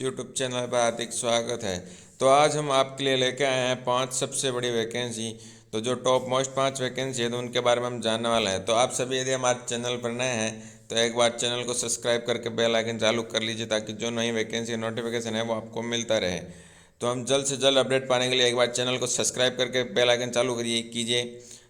YouTube channel पर हार्दिक स्वागत है। तो आज हम आपके लिए लेके आए हैं 5 सबसे बड़ी वैकेंसी। तो जो टॉप मोस्ट 5 वैकेंसी है तो उनके बारे में हम जानने वाले हैं। तो आप सभी यदि हमारे चैनल पर नए हैं तो एक बार चैनल को सब्सक्राइब करके बेल आइकन चालू कर लीजिए ताकि जो नई वैकेंसी नोटिफिकेशन है वो आपको मिलता रहे। तो हम जल्द से जल्द अपडेट पाने के लिए एक बार चैनल को सब्सक्राइब करके बेल आइकन चालू कीजिए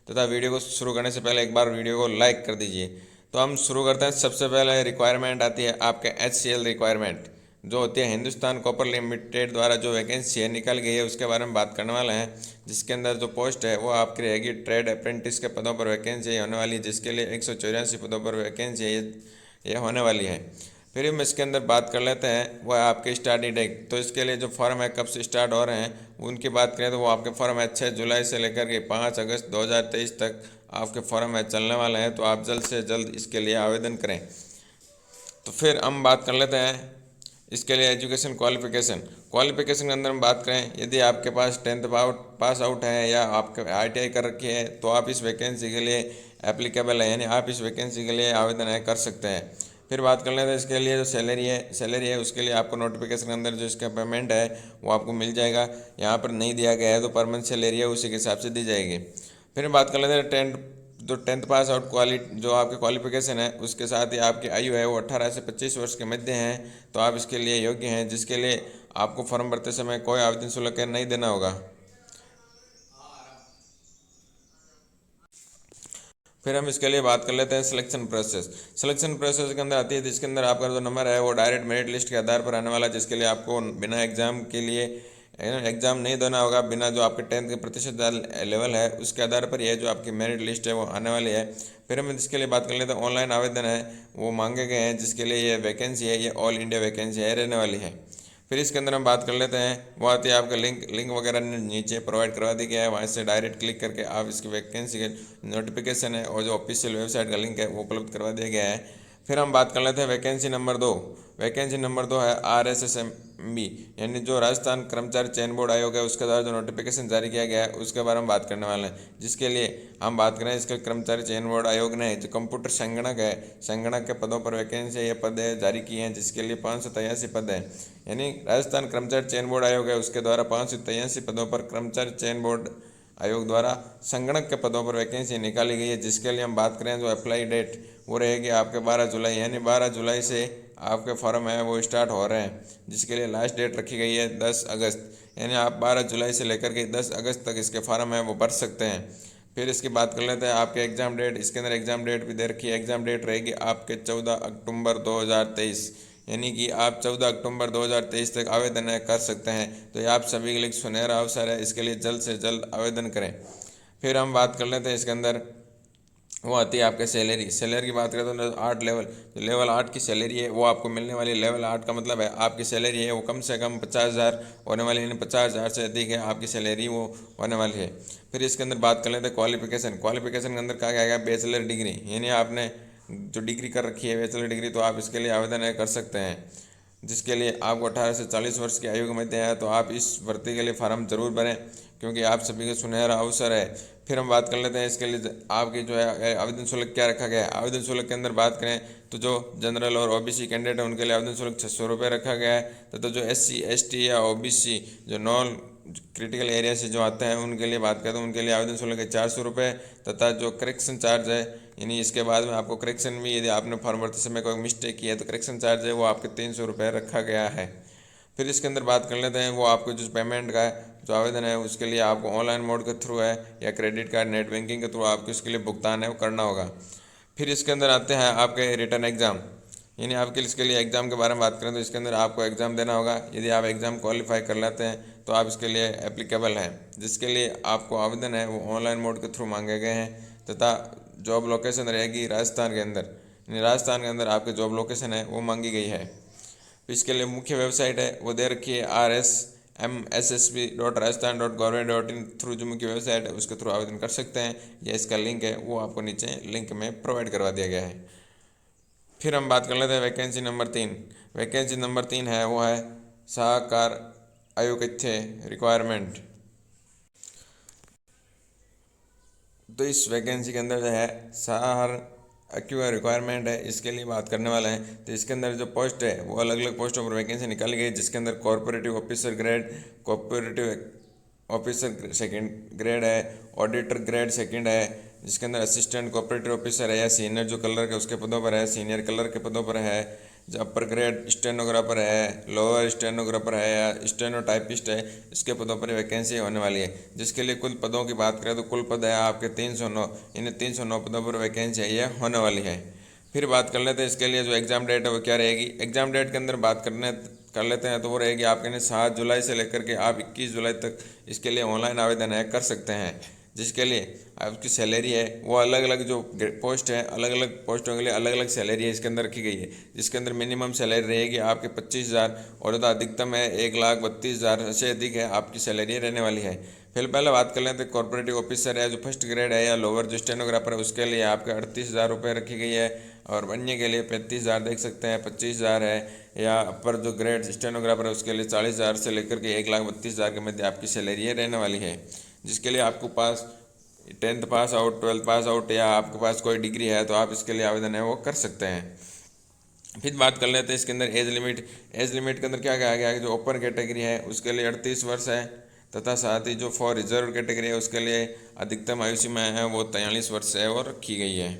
तथा वीडियो को शुरू करने से पहले एक बार वीडियो को लाइक कर दीजिए। तो हम शुरू करते हैं। सबसे पहले रिक्वायरमेंट आती है आपके HCL रिक्वायरमेंट, जो होती है हिंदुस्तान कॉपर लिमिटेड द्वारा जो वैकेंसी है निकल गई है उसके बारे में बात करने वाले हैं। जिसके अंदर जो पोस्ट है वो आपकी रहेगी ट्रेड अप्रेंटिस के पदों पर वैकेंसी होने वाली है, जिसके लिए 184 पदों पर वैकेंसी है ये होने वाली है। फिर हम इसके अंदर बात कर लेते हैं वो है आपके स्टार्टिंग डेट। तो इसके लिए जो फॉर्म है कब से स्टार्ट हो रहे हैं उनकी बात करें तो वो आपके फॉर्म है 6 जुलाई से लेकर के 5 अगस्त 2023 तक आपके फॉर्म है चलने वाले हैं। तो आप जल्द से जल्द इसके लिए आवेदन करें। तो फिर हम बात कर लेते हैं इसके लिए एजुकेशन क्वालिफिकेशन के अंदर हम बात करें, यदि आपके पास 10th पास आउट है या आपके ITI कर रखी है तो आप इस वैकेंसी के लिए एप्लीकेबल है, यानी आप इस वैकेंसी के लिए आवेदन है कर सकते हैं। फिर बात कर लेते हैं इसके लिए जो सैलरी है उसके लिए आपको नोटिफिकेशन के अंदर जो इसका पेमेंट है वो आपको मिल जाएगा। यहाँ पर नहीं दिया गया है तो पर मंथ सैलरी है उसी के हिसाब से दी जाएगी। फिर बात कर लेते हैं जो 10th पास आउट जो आपके क्वालिफिकेशन है उसके साथ ही आपकी आयु है वो 18 से 25 वर्ष के मध्य है। तो आप इसके लिए योग्य हैं, जिसके लिए आपको फॉर्म भरते समय कोई आवेदन शुल्क नहीं देना होगा। फिर हम इसके लिए बात कर लेते हैं सिलेक्शन प्रोसेस के अंदर आती है, जिसके अंदर आपका जो नंबर है वो डायरेक्ट मेरिट लिस्ट के आधार पर आने वाला है, जिसके लिए आपको बिना एग्जाम के लिए एग्जाम नहीं देना होगा। बिना जो आपके 10th के प्रतिशत लेवल है उसके आधार पर यह जो आपकी मेरिट लिस्ट है वो आने वाली है। फिर हम इसके लिए बात कर लेते हैं ऑनलाइन आवेदन है वो मांगे गए हैं, जिसके लिए ये वैकेंसी है ये ऑल इंडिया वैकेंसी है रहने वाली है। फिर इसके अंदर हम बात कर लेते हैं वो आती है आपका लिंक वगैरह नीचे प्रोवाइड करवा दी गया है, वहाँ से डायरेक्ट क्लिक करके आप इसकी वैकेंसी के नोटिफिकेशन है और जो ऑफिशियल वेबसाइट का लिंक है वो उपलब्ध करवा दिया गया है। फिर हम बात कर लेते हैं वैकेंसी नंबर 2 है RSSMB, यानी जो राजस्थान कर्मचारी चयन बोर्ड आयोग है उसके द्वारा जो नोटिफिकेशन जारी किया गया है उसके बारे में बात करने वाले हैं। जिसके लिए हम बात करें इसके कर्मचारी चयन बोर्ड आयोग ने जो कंप्यूटर संगणक के पदों पर वैकेंसी ये पद जारी किए हैं, जिसके लिए 583 पद है। यानी राजस्थान कर्मचारी चयन बोर्ड आयोग है उसके द्वारा 583 पदों पर कर्मचारी चयन बोर्ड आयोग द्वारा संगणक के पदों पर वैकेंसी निकाली गई है। जिसके लिए हम बात करें जो अप्लाई डेट वो रहेगी आपके 12 जुलाई, यानी 12 जुलाई से आपके फॉर्म है वो स्टार्ट हो रहे हैं। जिसके लिए लास्ट डेट रखी गई है 10 अगस्त, यानी आप 12 जुलाई से लेकर के 10 अगस्त तक इसके फॉर्म है वो भर सकते हैं। फिर इसकी बात कर लेते हैं आपके एग्ज़ाम डेट। इसके अंदर एग्ज़ाम डेट भी दे रखी है। एग्ज़ाम डेट रहेगी आपके 14 अक्टूबर 2023, यानी कि आप 14 अक्टूबर 2023 तक आवेदन कर सकते हैं। तो ये आप सभी के लिए सुनहरा अवसर है, इसके लिए जल्द से जल्द आवेदन करें। फिर हम बात कर लेते हैं इसके अंदर वो आती है आपके सैलरी की बात करें तो 8 लेवल 8 की सैलरी है वो आपको मिलने वाली है। लेवल 8 का मतलब है आपकी सैलरी है वो कम से कम 50,000 होने वाली है, यानी 50,000 से अधिक है आपकी सैलरी वो होने वाली है। फिर इसके अंदर बात कर लेते हैं क्वालिफिकेशन के अंदर कहा गया है बैचलर डिग्री, यानी आपने जो डिग्री कर रखी है बैचलर डिग्री तो आप इसके लिए आवेदन कर सकते हैं। जिसके लिए आपको 18 से 40 वर्ष की आयु के मध्य है। तो आप इस भर्ती के लिए फार्म जरूर भरें क्योंकि आप सभी का सुनहरा अवसर है। फिर हम बात कर लेते हैं इसके लिए आपकी जो है आवेदन शुल्क क्या रखा गया है। आवेदन शुल्क के अंदर बात करें तो जो जनरल और OBC कैंडिडेट है उनके लिए आवेदन शुल्क 600 रुपये रखा गया है, तथा जो SC ST या OBC जो नॉन क्रिटिकल एरिया से जो आते हैं उनके लिए बात करें तो उनके लिए आवेदन शुल्क है 400 रुपये, तथा जो करेक्शन चार्ज है यानी इसके बाद में आपको करेक्शन भी यदि आपने फॉर्म भरते समय कोई मिस्टेक की है तो करेक्शन चार्ज है वो आपके 300 रुपये रखा गया है। फिर इसके अंदर बात कर लेते हैं वो आपको जो पेमेंट का है जो आवेदन है उसके लिए आपको ऑनलाइन मोड के थ्रू है या क्रेडिट कार्ड नेट बैंकिंग के थ्रू आपको इसके लिए भुगतान है वो करना होगा। फिर इसके अंदर आते हैं आपके रिटर्न एग्ज़ाम, यानी आपके इसके लिए एग्ज़ाम के बारे में बात करें तो इसके अंदर आपको एग्ज़ाम देना होगा। यदि आप एग्ज़ाम क्वालिफाई कर लेते हैं तो आप इसके लिए एप्लीकेबल हैं, जिसके लिए आपको आवेदन है वो ऑनलाइन मोड के थ्रू मांगे गए हैं, तथा जॉब लोकेशन रहेगी राजस्थान के अंदर, यानी राजस्थान के अंदर आपकी जॉब लोकेशन है वो मांगी गई है। इसके लिए मुख्य वेबसाइट है वो दे रखी है RSMSSB.rajasthan.gov.in थ्रू जो मुख्य वेबसाइट है उसके थ्रू आवेदन कर सकते हैं, या इसका लिंक है वो आपको नीचे लिंक में प्रोवाइड करवा दिया गया है। फिर हम बात कर लेते हैं वैकेंसी नंबर 3 है वो है सहकार आयुक्त रिक्वायरमेंट। तो इस वैकेंसी के अंदर जो है एक्यू रिक्वायरमेंट है, इसके लिए बात करने वाला है। तो इसके अंदर जो पोस्ट है वो अलग अलग पोस्टों पर वैकेंसी निकाली गई, जिसके अंदर corporative officer grade, corporative officer second grade है, ऑडिटर ग्रेड सेकंड है, जिसके अंदर असिस्टेंट कॉर्पोरेटिव ऑफिसर है या सीनियर जो कलर के उसके पदों पर है, सीनियर कलर के पदों पर है, जो अपर ग्रेड स्टेनोग्राफर है, लोअर स्टेनोग्राफर है या स्टेनोटाइपिस्ट है, इसके पदों पर वैकेंसी होने वाली है। जिसके लिए कुल पदों की बात करें तो कुल पद है आपके 309, इन 309 पदों पर वैकेंसी है ये होने वाली है। फिर बात कर लेते हैं इसके लिए जो एग्ज़ाम डेट है वो क्या रहेगी। एग्ज़ाम डेट के अंदर बात कर लेते हैं तो वो रहेगी आपके 7 जुलाई से लेकर के आप 21 जुलाई तक इसके लिए ऑनलाइन आवेदन है कर सकते हैं। जिसके लिए आपकी सैलरी है वो अलग अलग जो पोस्ट है, अलग अलग पोस्टों के लिए अलग अलग सैलरी है इसके अंदर रखी गई है। जिसके अंदर मिनिमम सैलरी रहेगी आपके 25,000 और जो अधिकतम है 1,32,000 से अधिक है आपकी सैलरी रहने वाली है। फिर पहले बात कर लेते हैं कॉर्पोरेटिव ऑफिसर है जो फर्स्ट ग्रेड है या लोअर जो स्टेनोग्राफर है उसके लिए आपके 38,000 रुपये रखी गई है, और बनने के लिए 35,000 देख सकते हैं, 25,000 है, या अपर जो ग्रेड स्टेनोग्राफर है उसके लिए 40,000 से लेकर के 1,32,000 के मध्य आपकी सैलरी रहने वाली है। जिसके लिए आपको पास 10th pass out, 12th pass out या आपके पास कोई डिग्री है तो आप इसके लिए आवेदन है वो कर सकते हैं। फिर बात कर लेते हैं इसके अंदर एज लिमिट। एज लिमिट के अंदर क्या कहा गया है, जो ओपन कैटेगरी है उसके लिए 38 वर्ष है, तथा साथ ही जो फॉर रिजर्व कैटेगरी है उसके लिए अधिकतम आयु सीमा है वो 43 वर्ष है और रखी गई है।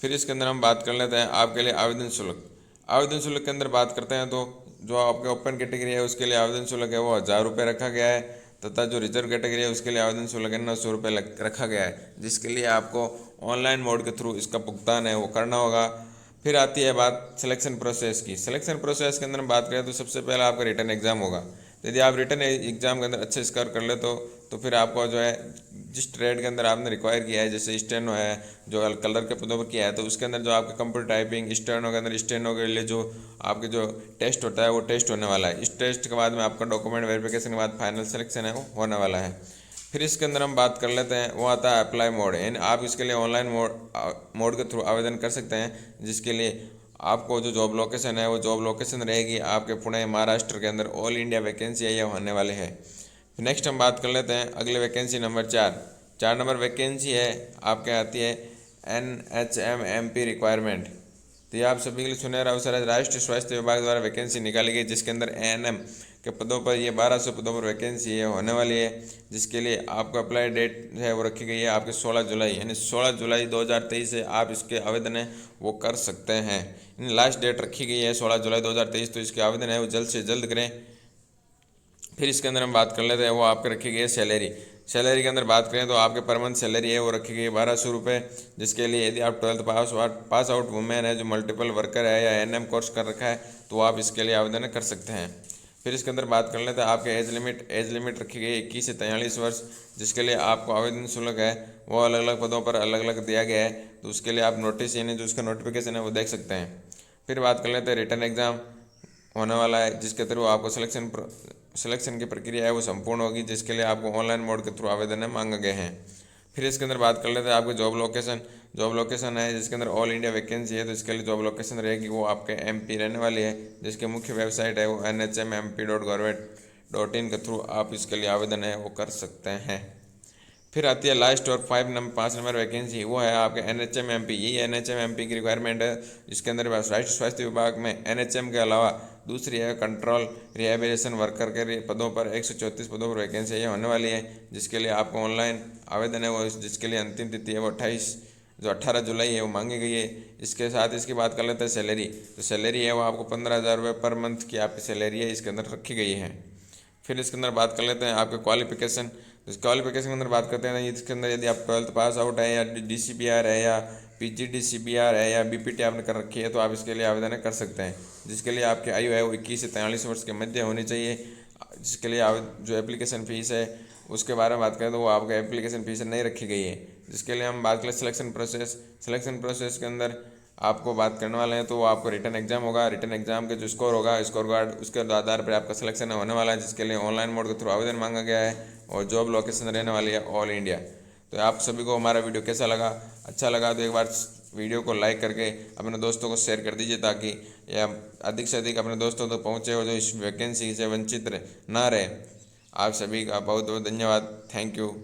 फिर इसके अंदर हम बात कर लेते हैं आपके लिए आवेदन शुल्क। आवेदन शुल्क के अंदर बात करते हैं तो जो आपके ओपन कैटेगरी है उसके लिए आवेदन शुल्क है वो 1,000 रुपये रखा गया है, तथा जो रिजर्व कैटेगरी है उसके लिए आवेदन शुल्क है 900 रुपये रखा गया है। जिसके लिए आपको ऑनलाइन मोड के थ्रू इसका भुगतान है वो करना होगा। फिर आती है बात सिलेक्शन प्रोसेस की। सिलेक्शन प्रोसेस के अंदर हम बात करें तो सबसे पहले आपका रिटर्न एग्जाम होगा। तो यदि आप रिटर्न एग्जाम के अंदर अच्छे स्कोर कर ले तो फिर आपको जो है जिस ट्रेड के अंदर आपने रिक्वायर किया है, जैसे स्टेनो है जो कलर के पदों पर किया है, तो उसके अंदर जो आपके कंप्यूटर टाइपिंग स्टेनो के अंदर स्टेनो के लिए जो आपके जो टेस्ट होता है वो टेस्ट होने वाला है। इस टेस्ट के बाद में आपका डॉक्यूमेंट वेरिफिकेशन के बाद फाइनल सिलेक्शन है वो होने वाला है। फिर इसके अंदर हम बात कर लेते हैं वो आता है अप्लाई मोड, यानी आप इसके लिए ऑनलाइन मोड के थ्रू आवेदन कर सकते हैं। जिसके लिए आपको जो जॉब लोकेशन है वो जॉब लोकेशन रहेगी आपके पुणे महाराष्ट्र के अंदर। ऑल इंडिया वैकेंसी है ये होने वाले हैं। नेक्स्ट हम बात कर लेते हैं अगले वैकेंसी नंबर 4 नंबर वैकेंसी है आपके आती है NHMMP रिक्वायरमेंट। तो ये आप सभी के लिए सुनहरा अवसर है। राष्ट्रीय स्वास्थ्य विभाग द्वारा वैकेंसी निकाली गई, जिसके अंदर ANM के पदों पर ये 1200 पदों पर वैकेंसी है होने वाली है। जिसके लिए आपका अप्लाई डेट है वो रखी गई है आपके 16 जुलाई, यानी 16 जुलाई 2023 से आप इसके आवेदन है वो कर सकते हैं। लास्ट डेट रखी गई है 16 जुलाई 2023, तो इसके आवेदन है वो जल्द से जल्द करें। फिर इसके अंदर हम बात कर लेते हैं वो आपके रखी गई है सैलरी। सैलरी के अंदर बात करें तो आपके पर मंथ सैलरी है वो रखी गई है 1,200 रुपये। जिसके लिए यदि आप 12th पास आउट वुमेन है जो मल्टीपल वर्कर है या NM कोर्स कर रखा है तो आप इसके लिए आवेदन कर सकते हैं। फिर इसके अंदर बात कर लेते हैं आपके एज लिमिट रखी गई है 21 से 43 वर्ष। जिसके लिए आपको आवेदन शुल्क है वो अलग अलग पदों पर अलग अलग दिया गया है, तो उसके लिए आप नोटिस यानी जो उसका नोटिफिकेशन है वो देख सकते हैं। फिर बात कर लेते हैं रिटर्न एग्ज़ाम होने वाला है, जिसके थ्रू आपको सिलेक्शन की प्रक्रिया है वो संपूर्ण होगी। जिसके लिए आपको ऑनलाइन मोड के थ्रू आवेदन है मांगे गए हैं। फिर इसके अंदर बात कर लेते हैं आपके जॉब लोकेशन है जिसके अंदर ऑल इंडिया वैकेंसी है, तो इसके लिए जॉब लोकेशन रहेगी वो आपके MP रहने वाली है। जिसकी मुख्य वेबसाइट है वो nhmmp.government.in के थ्रू आप इसके लिए आवेदन है वो कर सकते हैं। फिर आती है लास्ट और 5 नंबर वैकेंसी, वो है आपके NHMMP। ये NHMMP की रिक्वायरमेंट है, जिसके अंदर राष्ट्रीय स्वास्थ्य विभाग में NHM के अलावा दूसरी है कंट्रोल रिहेबिलिटेशन वर्कर के पदों पर 134 पदों पर वैकेंसी ये होने वाली है। जिसके लिए आपको ऑनलाइन आवेदन है वो जिसके लिए अंतिम तिथि है वो 18 जुलाई है वो मांगी गई है। इसके साथ इसकी बात कर लेते हैं सैलरी। तो सैलरी है वो आपको 15,000 रुपये पर मंथ की आपकी सैलरी है इसके अंदर रखी गई है। फिर इसके अंदर बात कर लेते हैं आपके क्वालिफिकेशन। इस क्वालिफिकेशन के अंदर बात करते हैं इसके अंदर यदि आप 12th पास आउट है या DCBR है या PGDCBR है या BPT आपने कर रखी है तो आप इसके लिए आवेदन कर सकते हैं। जिसके लिए आपकी आयु है वो 21 से 43 वर्ष के मध्य होनी चाहिए। जिसके लिए जो एप्लीकेशन फ़ीस है उसके बारे में बात करें तो वो आपका एप्लीकेशन फ़ीस नहीं रखी गई है। जिसके लिए हम बात करें सिलेक्शन प्रोसेस के अंदर आपको बात करने वाले हैं तो वो आपको रिटर्न एग्जाम होगा। रिटर्न एग्जाम के जो स्कोर होगा स्कोर कार्ड उसके आधार पर आपका सिलेक्शन होने वाला है। जिसके लिए ऑनलाइन मोड के थ्रू आवेदन मांगा गया है और जॉब लोकेशन रहने वाली है ऑल इंडिया। तो आप सभी को हमारा वीडियो कैसा लगा, अच्छा लगा तो एक बार वीडियो को लाइक करके अपने दोस्तों को शेयर कर दीजिए, ताकि यह अधिक से अधिक अपने दोस्तों तक पहुँचे और जो इस वैकेंसी से वंचित ना रहे। आप सभी का बहुत बहुत धन्यवाद। Thank you.